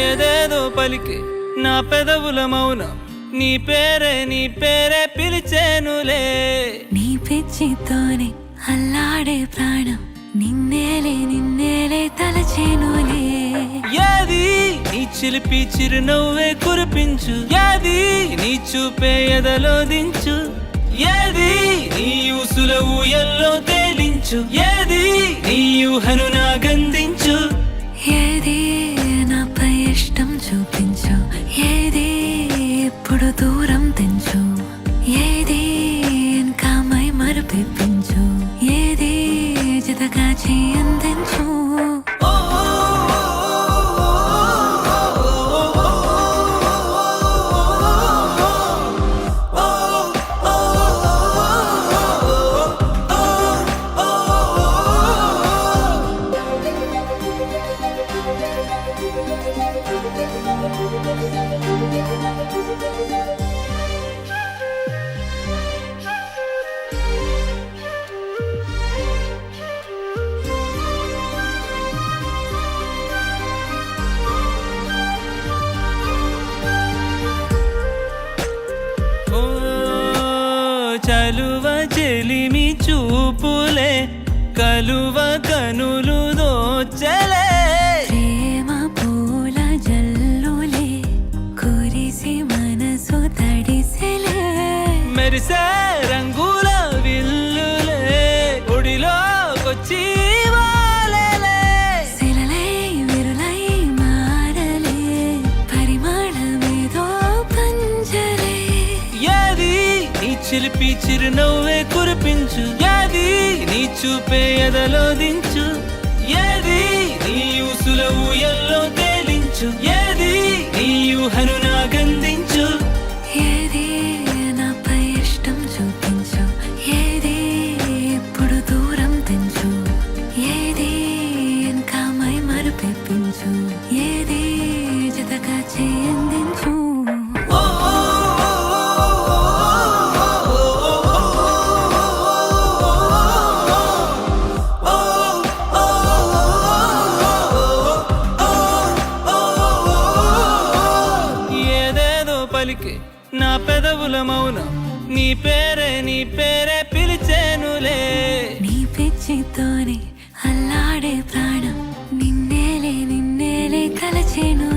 ఏదేదో పలికే నా పెదవుల మౌనం నీ పేరే పిలిచేనులే. నీ పిచ్చితోనే అల్లాడే ప్రాణం నిన్నేలే తలచేనులే. ఏది నీ చిలిపి చిరునవ్వే కురిపించు, ఏది నీ చూపే ఎదలో దించు, ఏది నీ ఊసుల ఊయల్లో తేలించు, ఏది నీ ఊహను నాగందించు. ఏది నాపై ఇష్టం చూపించు, ఏది ఇప్పుడు దూరం తెంచు, ఏది ఇంకా మై మరుపించు, ఏది జతగా చేయందించు. చలువ చెలిమి చూపులే కలువ కనులు దోచలే. ప్రేమ పూల జల్లులే కురిసి మనసు తడిసెలే. మెరిసే రంగుల విల్లులే ఒడిలోకొచ్చి వాలేలే. శిలలై విరులై మారలే పరిమాణమేదో పంజలే. ఏది నీ చిలిపి చిరునవ్వే కురిపించు, ఏది నీ చూపే ఎదలో దించు, ఏది నీ ఊసుల ఊయల్లో తేలించు, ఏది నీ ఊహను నాగందించు. ఏది నాపై ఇష్టం చూపించు, ఏది ఇప్పుడు దూరం తెంచు, ఏది ఇంకా మై మరుపించు, ఏది జతగా చేయందించు. ఏదేదో పలికే నా పెదవుల మౌనం నీ పేరే పిలిచేనులే. నీ పిచ్చితోనే అల్లాడే ప్రాణం నిన్నేలే తలచేను.